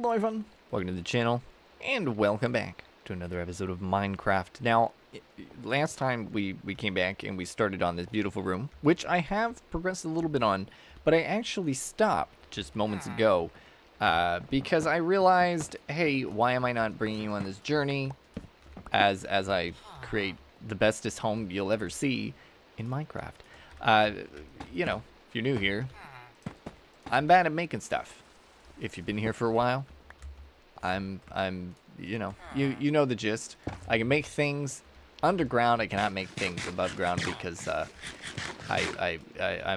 Hello everyone, welcome to the channel, and welcome back to another episode of Minecraft. Now, last time we came back and we started on this beautiful room, which I have progressed a little bit on, but I actually stopped just moments ago because I realized, hey, why am I not bringing you on this journey as I create the bestest home you'll ever see in Minecraft? You know, if you're new here, I'm bad at making stuff. If you've been here for a while, I'm you know the gist. I can make things underground. I cannot make things above ground because I'm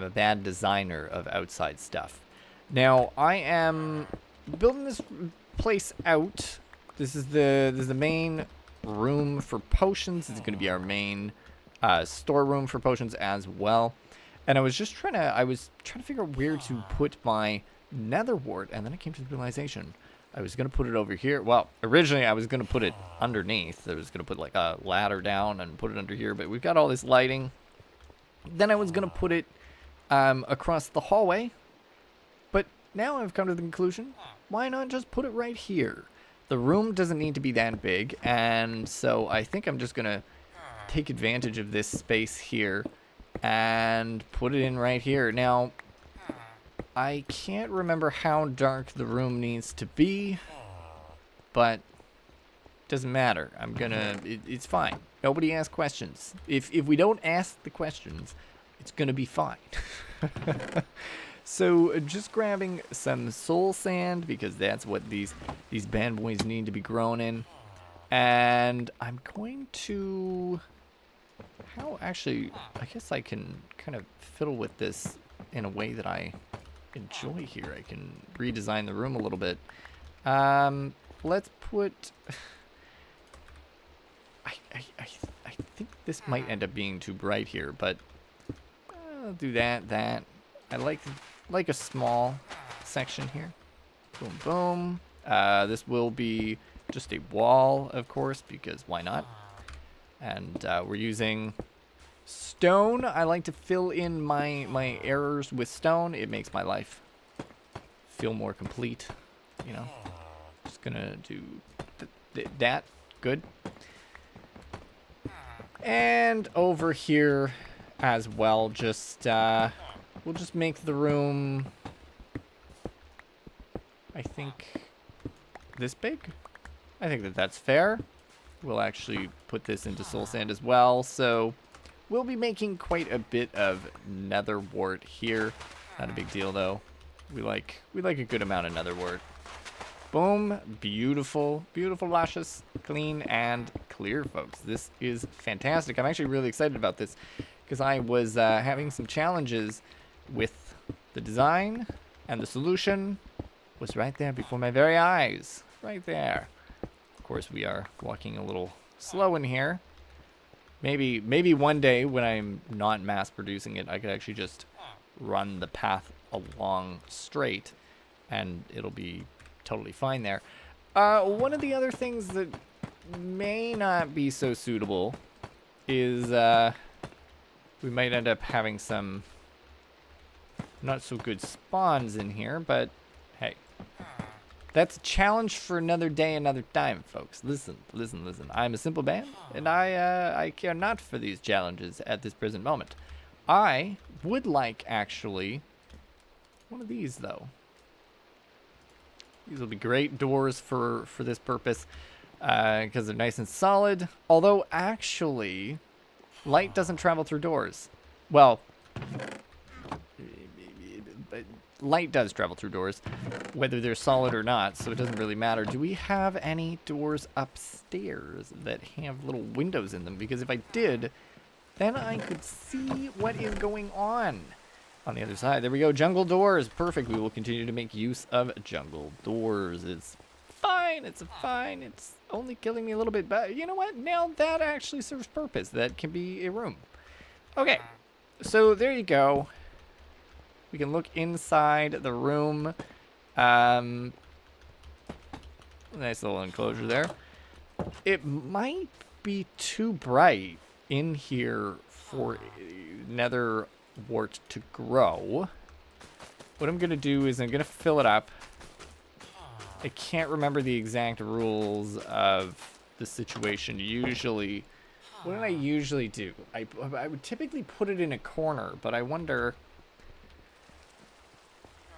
a bad designer of outside stuff. Now I am building this place out. This is the main room for potions. It's going to be our main storeroom for potions as well. And I was trying to figure out where to put my netherwart, and then I came to the realization I was going to put it over here. Well, originally I was going to put it underneath. I was going to put like a ladder down and put it under here, but we've got all this lighting. Then I was going to put it across the hallway, but now I've come to the conclusion, why not just put it right here? The room doesn't need to be that big, and so I think I'm just going to take advantage of this space here and put it in right here. Now, I can't remember how dark the room needs to be, but it doesn't matter. It's fine. Nobody asks questions. If we don't ask the questions, it's gonna be fine. So just grabbing some soul sand, because that's what these bad boys need to be grown in. And I'm going to... Actually, I guess I can kind of fiddle with this in a way that I enjoy here. I can redesign the room a little bit. Let's put... I think this might end up being too bright here, but I'll do that. I like a small section here. Boom, boom. This will be just a wall, of course, because why not? And we're using stone. I like to fill in my errors with stone. It makes my life feel more complete, you know. Just gonna do that. Good. And over here as well, just we'll just make the room, I think, this big. I think that's fair. We'll actually put this into soul sand as well, so we'll be making quite a bit of netherwart here. Not a big deal though. We like a good amount of netherwart. Boom, beautiful, luscious, clean and clear, folks. This is fantastic. I'm actually really excited about this because I was having some challenges with the design, and the solution was right there before my very eyes, right there. Of course, we are walking a little slow in here. Maybe one day when I'm not mass producing it, I could actually just run the path along straight and it'll be totally fine there. One of the other things that may not be so suitable is we might end up having some not so good spawns in here, but hey. That's a challenge for another day, another time, folks. Listen. I'm a simple man, and I care not for these challenges at this present moment. I would like, actually, one of these, though. These will be great doors for this purpose, because they're nice and solid. Although, actually, light doesn't travel through doors. Well... light does travel through doors, whether they're solid or not, so it doesn't really matter. Do we have any doors upstairs that have little windows in them? Because if I did, then I could see what is going on the other side. There we go, jungle doors. Perfect. We will continue to make use of jungle doors. It's fine. It's fine. It's only killing me a little bit, but you know what? Now that actually serves purpose. That can be a room. Okay, so there you go. We can look inside the room. Nice little enclosure there. It might be too bright in here for netherwart to grow. What I'm going to do is I'm going to fill it up I can't remember the exact rules of the situation. Usually, what did I usually do? I would typically put it in a corner, but I wonder...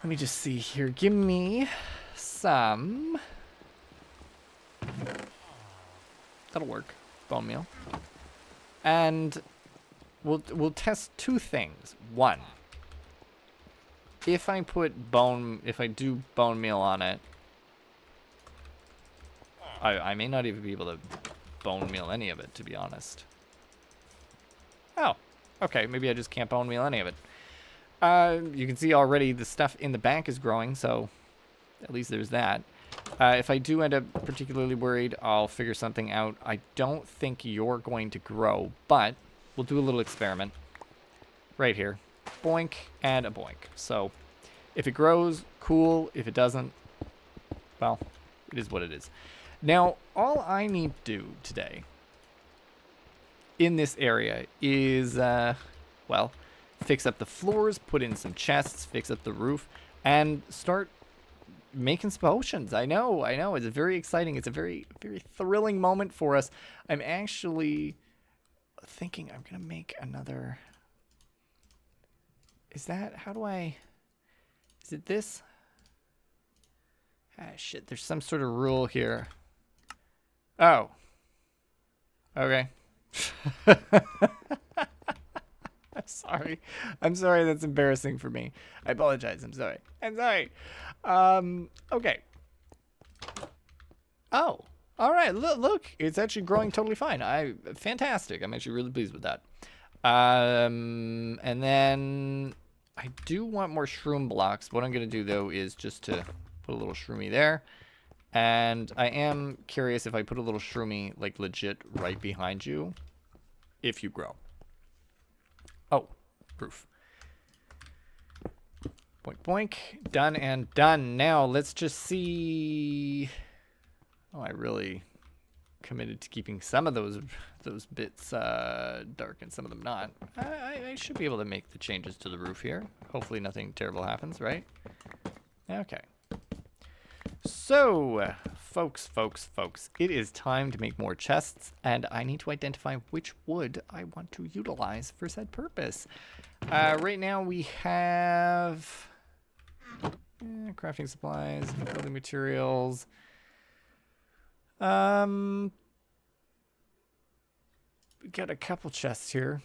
Let me just see here. Give me some... That'll work. Bone meal. And we'll test two things. One, if I do bone meal on it, I may not even be able to bone meal any of it, to be honest. Oh, okay. Maybe I just can't bone meal any of it. You can see already the stuff in the back is growing, so at least there's that. If I do end up particularly worried, I'll figure something out. I don't think you're going to grow, but we'll do a little experiment right here. Boink and a boink. So if it grows, cool. If it doesn't, well, it is what it is. Now, all I need to do today in this area is, well, fix up the floors, put in some chests, fix up the roof, and start making some potions. I know. It's very exciting. It's a very, very thrilling moment for us. I'm actually thinking I'm going to make another... Is that... How do I... Is it this? Ah, shit. There's some sort of rule here. Oh. Okay. I'm sorry. That's embarrassing for me. I apologize. I'm sorry. Okay. Oh. All right. Look. It's actually growing totally fine. Fantastic. I'm actually really pleased with that. And then I do want more shroom blocks. What I'm going to do, though, is just to put a little shroomy there. And I am curious if I put a little shroomy, like, legit right behind you, if you grow. Oh, proof. Boink, boink. Done and done. Now, let's just see... Oh, I really committed to keeping some of those bits dark and some of them not. I should be able to make the changes to the roof here. Hopefully nothing terrible happens, right? Okay. So, folks, it is time to make more chests, and I need to identify which wood I want to utilize for said purpose. Right now we have crafting supplies, building materials. We got a couple chests here.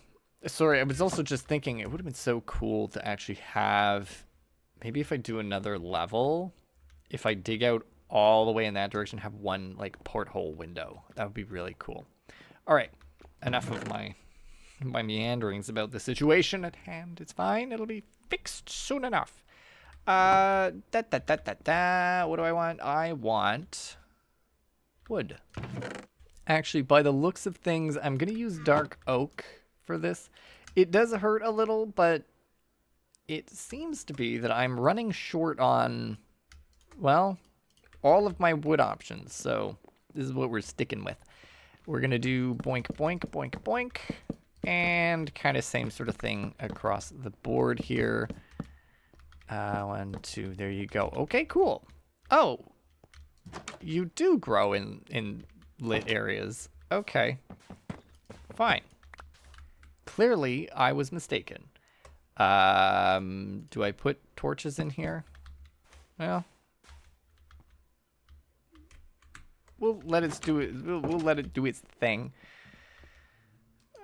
Sorry, I was also just thinking it would have been so cool to actually have, maybe if I do another level, if I dig out all the way in that direction, have one like porthole window. That would be really cool. All right, enough of my meanderings about the situation at hand. It's fine. It'll be fixed soon enough. What do I want? I want wood. Actually, by the looks of things, I'm gonna use dark oak for this. It does hurt a little, but it seems to be that I'm running short on, well, all of my wood options. So this is what we're sticking with. We're gonna do boink, boink, boink, boink, and kind of same sort of thing across the board here. 1, 2, there you go. Okay, cool. Oh, you do grow in lit areas. Okay, fine. Clearly, I was mistaken. Do I put torches in here? Well, we'll let it do it. We'll let it do its thing.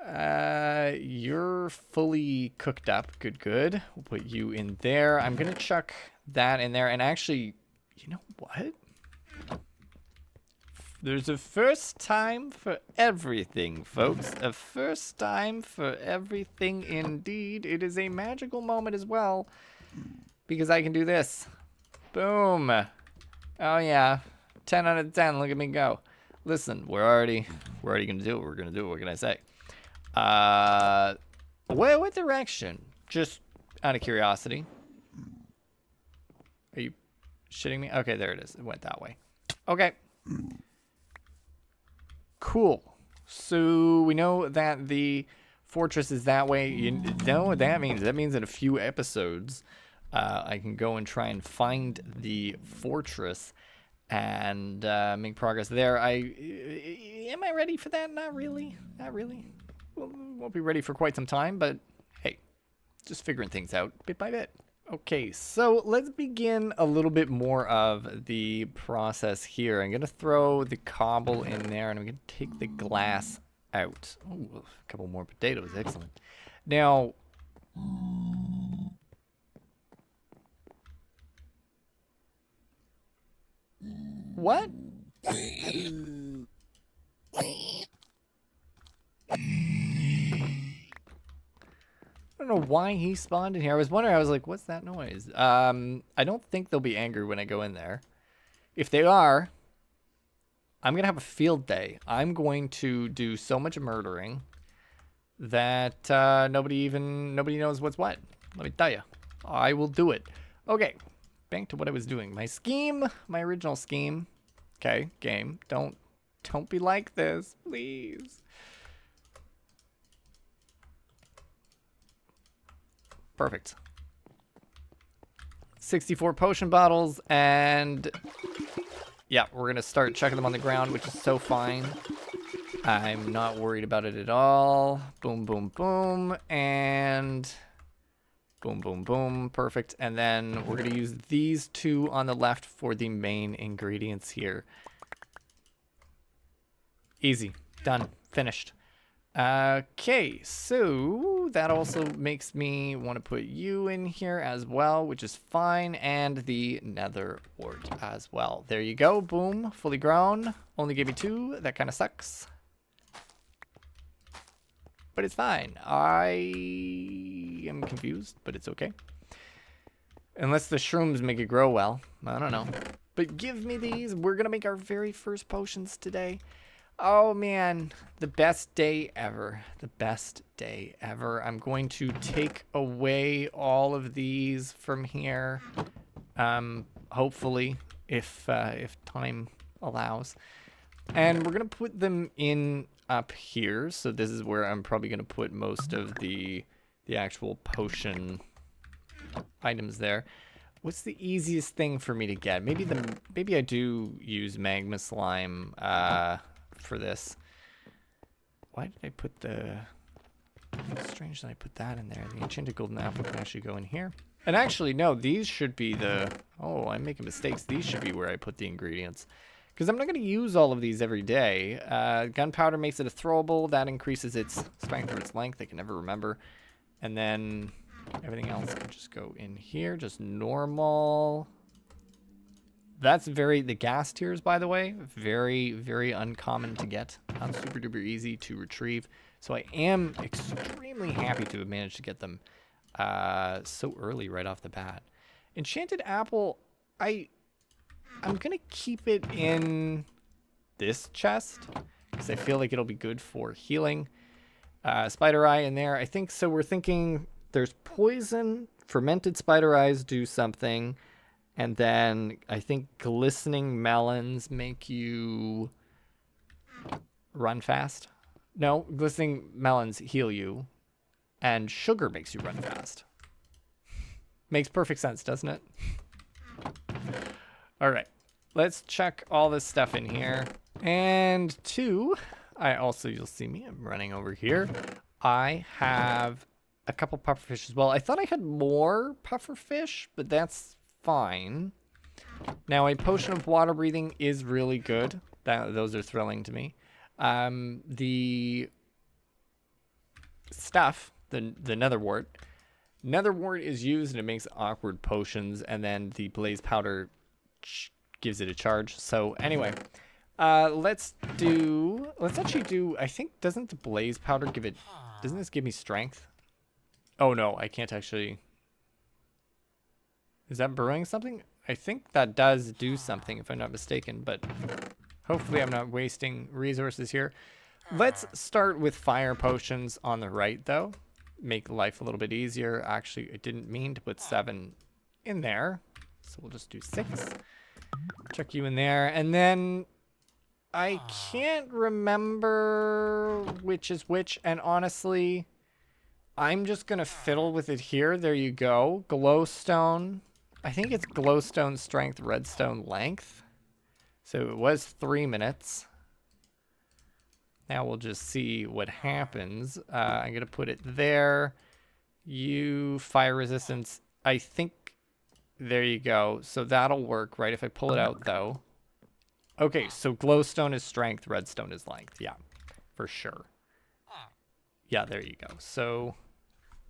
You're fully cooked up. Good. We'll put you in there. I'm gonna chuck that in there. And actually, you know what? There's a first time for everything, folks. A first time for everything indeed. It is a magical moment as well, because I can do this. Boom. Oh yeah. 10 out of 10. Look at me go. Listen, we're already gonna do it. We're gonna do it. What can I say? What direction? Just out of curiosity. Are you shitting me? Okay, there it is. It went that way. Okay. Cool. So we know that the fortress is that way. You know what that means? That means in a few episodes, I can go and try and find the fortress and make progress there. Am I ready for that? Not really. Not really. Won't be ready for quite some time, but hey, just figuring things out bit by bit. Okay, so let's begin a little bit more of the process here. I'm going to throw the cobble in there, and I'm going to take the glass out. Oh, a couple more potatoes. Excellent. Now, what? I don't know why he spawned in here. I was wondering, I was like, what's that noise? I don't think they'll be angry when I go in there. If they are, I'm going to have a field day. I'm going to do so much murdering that nobody knows what's what. Let me tell you. I will do it. Okay, back to what I was doing. My scheme, my original scheme. Okay, game. Don't be like this, please. Perfect. 64 potion bottles, and yeah, we're gonna start checking them on the ground, which is so fine. I'm not worried about it at all. Boom, boom, boom, and boom, boom, boom. Perfect. And then we're gonna use these two on the left for the main ingredients here. Easy. Done. Finished. Okay, so that also makes me want to put you in here as well, which is fine, and the netherwart as well. There you go. Boom. Fully grown. Only gave me 2. That kind of sucks. But it's fine. I am confused, but it's okay. Unless the shrooms make it grow well. I don't know. But give me these. We're going to make our very first potions today. Oh man, the best day ever. The best day ever. I'm going to take away all of these from here. Hopefully, if time allows. And we're gonna put them in up here. So this is where I'm probably gonna put most of the actual potion items there. What's the easiest thing for me to get? Maybe I do use magma slime for this. Why did I put the... It's strange that I put that in there. The enchanted golden apple can actually go in here. And actually, no, these should be the... Oh, I'm making mistakes. These should be where I put the ingredients. Because I'm not going to use all of these every day. Gunpowder makes it a throwable. That increases its strength or its length. I can never remember. And then everything else can just go in here. Just normal... That's the gas tiers, by the way, very, very uncommon to get. Not super duper easy to retrieve. So I am extremely happy to have managed to get them so early right off the bat. Enchanted apple, I'm going to keep it in this chest because I feel like it'll be good for healing. Spider eye in there. I think so. We're thinking there's poison. Fermented spider eyes do something. And then I think glistening melons make you run fast. No, glistening melons heal you. And sugar makes you run fast. Makes perfect sense, doesn't it? All right. Let's check all this stuff in here. And 2, you'll see me, I'm running over here. I have a couple pufferfish as well. I thought I had more pufferfish, but that's fine. Now a potion of water breathing is really good. Those are thrilling to me. The stuff, the netherwart is used and it makes awkward potions, and then the blaze powder gives it a charge. So anyway, let's actually do, I think, doesn't the blaze powder doesn't this give me strength? Oh no, I can't actually. Is that brewing something? I think that does do something if I'm not mistaken, but hopefully I'm not wasting resources here. Let's start with fire potions on the right though. Make life a little bit easier. Actually, I didn't mean to put 7 in there. So we'll just do 6. Chuck you in there. And then I can't remember which is which. And honestly, I'm just going to fiddle with it here. There you go. Glowstone. I think it's glowstone strength, redstone length. So it was 3 minutes. Now we'll just see what happens. I'm going to put it there. You fire resistance. I think there you go. So that'll work, right? If I pull it out, though. Okay, so glowstone is strength, redstone is length. Yeah, for sure. Yeah, there you go. So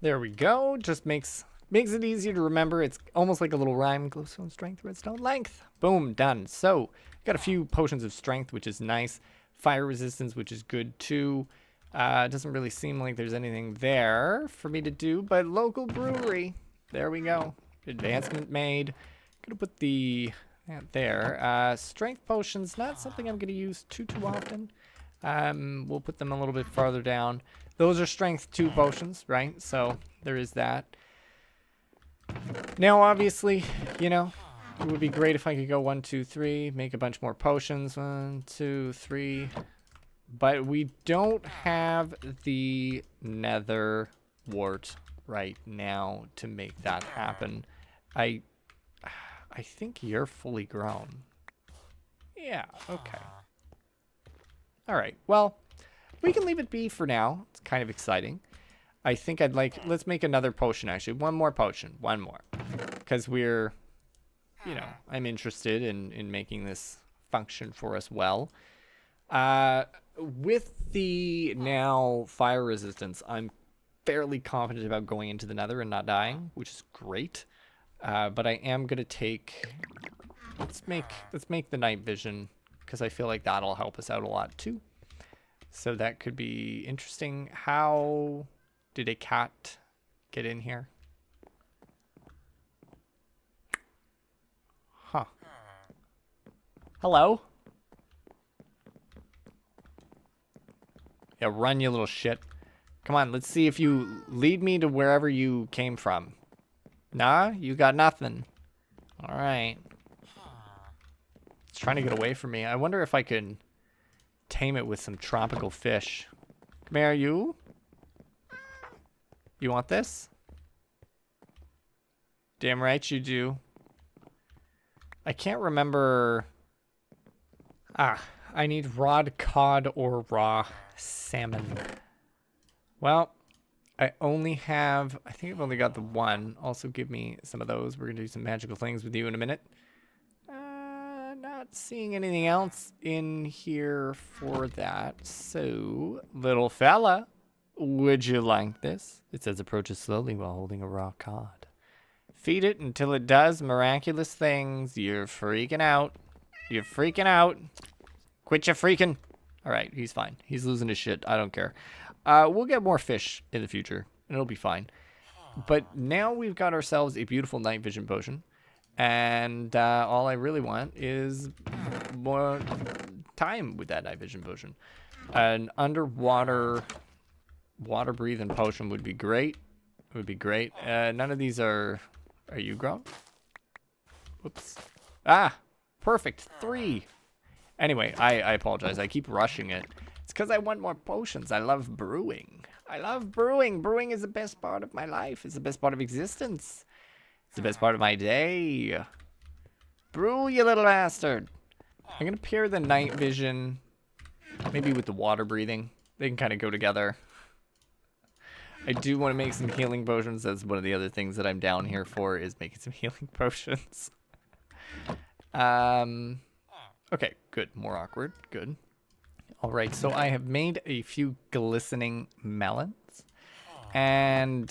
there we go. Just makes it easier to remember. It's almost like a little rhyme. Glowstone, strength, redstone, length. Boom, done. So got a few potions of strength, which is nice. Fire resistance, which is good too. It doesn't really seem like there's anything there for me to do, but local brewery. There we go. Advancement made. Gonna put the there. Strength potions, not something I'm gonna use too often. We'll put them a little bit farther down. Those are strength 2 potions, right? So there is that. Now, obviously, you know, it would be great if I could go 1, 2, 3, make a bunch more potions. 1, 2, 3. But we don't have the nether wart right now to make that happen. I think you're fully grown. Yeah, okay. All right, well, we can leave it be for now. It's kind of exciting. I think I'd like, let's make another potion actually. One more potion, one more. Because we're, you know, I'm interested in making this function for us well. With the now fire resistance, I'm fairly confident about going into the nether and not dying, which is great. But I am gonna take, let's make the night vision, because I feel like that'll help us out a lot too. So that could be interesting. How did a cat get in here? Huh. Hello? Yeah, run, you little shit. Come on, let's see if you lead me to wherever you came from. Nah, you got nothing. All right. It's trying to get away from me. I wonder if I could tame it with some tropical fish. Come here, you. You want this? Damn right you do. I can't remember. I need rod cod or raw salmon. Well, I only have, I think I've only got the one. Also give me some of those. We're gonna do some magical things with you in a minute. Not seeing anything else in here for that. So, little fella, would you like this? It says approaches slowly while holding a raw cod. Feed it until it does miraculous things. You're freaking out. You're freaking out. Quit your freaking. All right, he's fine. He's losing his shit. I don't care. We'll get more fish in the future, and it'll be fine. But now we've got ourselves a beautiful night vision potion. And all I really want is more time with that night vision potion. An underwater water breathing potion would be great. It would be great. None of these are you grown? Whoops. Ah, perfect. 3. Anyway, I apologize. I keep rushing it. It's because I want more potions. I love brewing. I love brewing. Brewing is the best part of my life. It's the best part of existence. It's the best part of my day. Brew, you little bastard. I'm going to pair the night vision maybe with the water breathing. They can kind of go together. I do want to make some healing potions. That's one of the other things that I'm down here for, is making some healing potions. Okay, good. More awkward. Good. All right, so I have made a few glistening melons. And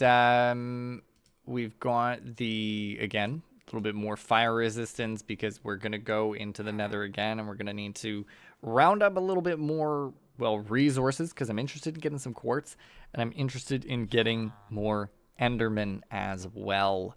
we've got the, again, a little bit more fire resistance because we're going to go into the nether again, and we're going to need to round up a little bit more, well, resources, because I'm interested in getting some quartz, and I'm interested in getting more endermen as well.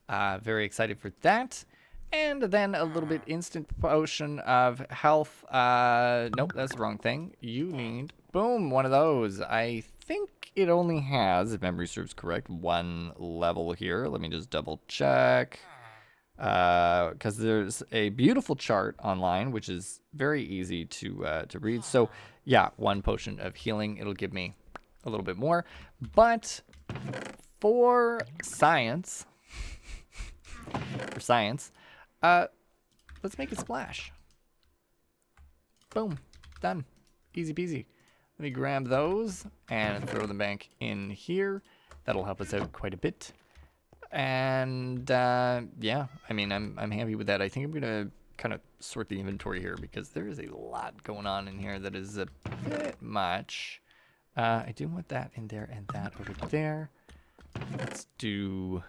Very excited for that. And then a little bit instant potion of health. Nope, that's the wrong thing. You need, boom, one of those. I think it only has, if memory serves correct, 1 level here. Let me just double check. Because there's a beautiful chart online, which is very easy to read. So yeah, 1 potion of healing. It'll give me a little bit more. But for science, let's make it splash. Boom. Done. Easy peasy. Let me grab those and throw them back in here. That'll help us out quite a bit. And yeah, I mean, I'm happy with that. I think I'm gonna kind of sort the inventory here because there is a lot going on in here that is a bit much. I do want that in there and that over there. Let's do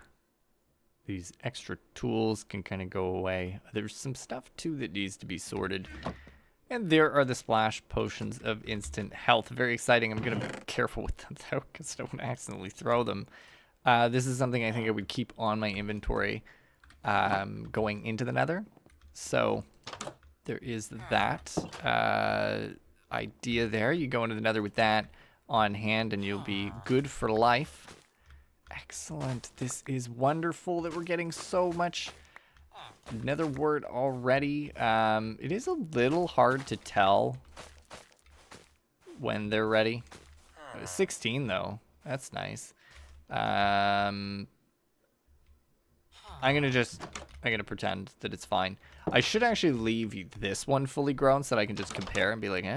these extra tools can kind of go away. There's some stuff too that needs to be sorted. And there are the splash potions of instant health. Very exciting. I'm going to be careful with them though because I don't accidentally throw them. This is something I think I would keep on my inventory going into the nether. So there is that idea there. You go into the nether with that on hand and you'll be good for life. Excellent. This is wonderful that we're getting so much netherwart already. It is a little hard to tell when they're ready. 16 though. That's nice. I'm gonna pretend that it's fine. I should actually leave this one fully grown so that I can just compare and be like, you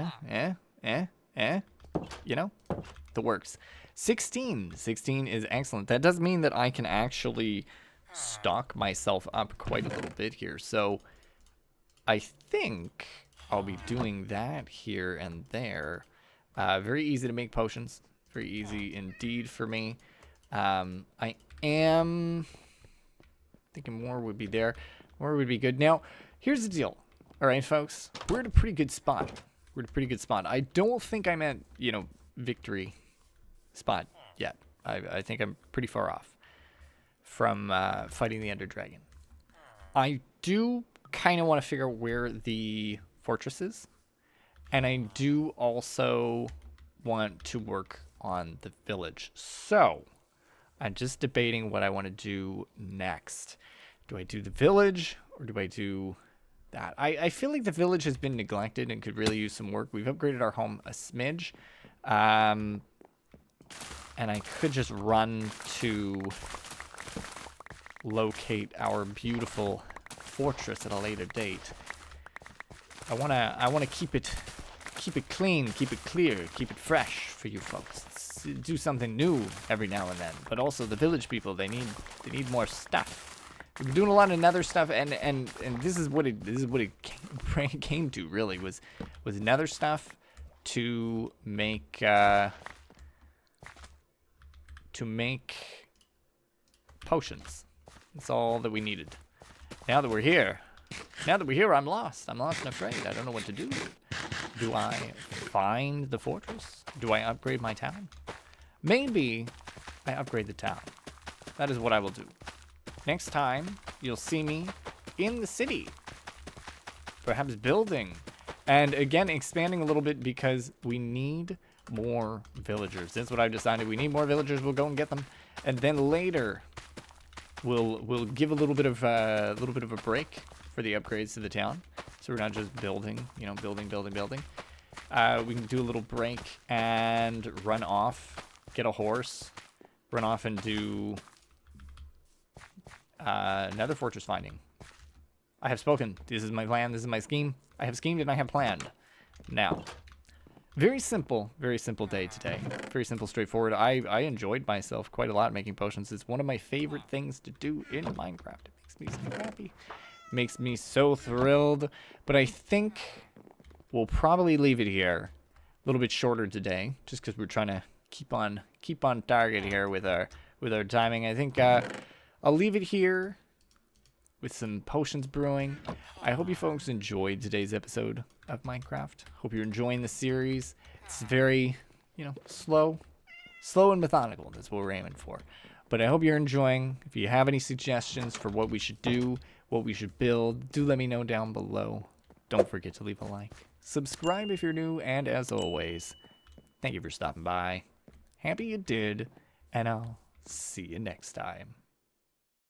know, the works. 16 is excellent. That does mean that I can actually stock myself up quite a little bit here. So I think I'll be doing that here and there. Very easy to make potions. Very easy indeed for me. I am thinking more would be there. More would be good. Now, here's the deal. All right, folks. We're at a pretty good spot. I don't think I'm at, you know, victory spot yet. I think I'm pretty far off from fighting the Ender Dragon. I do kind of want to figure out where the fortress is. And I do also want to work on the village. So, I'm just debating what I want to do next. Do I do the village or do I do that? I feel like the village has been neglected and could really use some work. We've upgraded our home a smidge. And I could just run to locate our beautiful fortress at a later date. I wanna keep it clean, keep it clear, keep it fresh for you folks. Do something new every now and then. But also the village people, they need more stuff. We've been doing a lot of nether stuff, and this is what it came to really was nether stuff to make potions. That's all that we needed. Now that we're here, I'm lost. I'm lost and afraid. I don't know what to do. Do I find the fortress? Do I upgrade my town? Maybe I upgrade the town. That is what I will do. Next time, you'll see me in the city. Perhaps building. And again, expanding a little bit because we need more villagers. That's what I've decided. We need more villagers. We'll go and get them. And then later, we'll give a little bit of a break for the upgrades to the town. So we're not just building, you know, building. We can do a little break and run off, get a horse, run off and do nether fortress finding. I have spoken. This is my plan. This is my scheme. I have schemed and I have planned. Now, very simple day today. Very simple, straightforward. I enjoyed myself quite a lot making potions. It's one of my favorite things to do in Minecraft. It makes me so happy. Makes me so thrilled. But I think we'll probably leave it here. A little bit shorter today, just because we're trying to keep on target here with our timing. I think I'll leave it here with some potions brewing. I hope you folks enjoyed today's episode of Minecraft. Hope you're enjoying the series. It's very, you know, slow and methodical. That's what we're aiming for. But I hope you're enjoying. If you have any suggestions for what we should do, what we should build, do let me know down below. Don't forget to leave a like. Subscribe if you're new, and as always, thank you for stopping by. Happy you did, and I'll see you next time.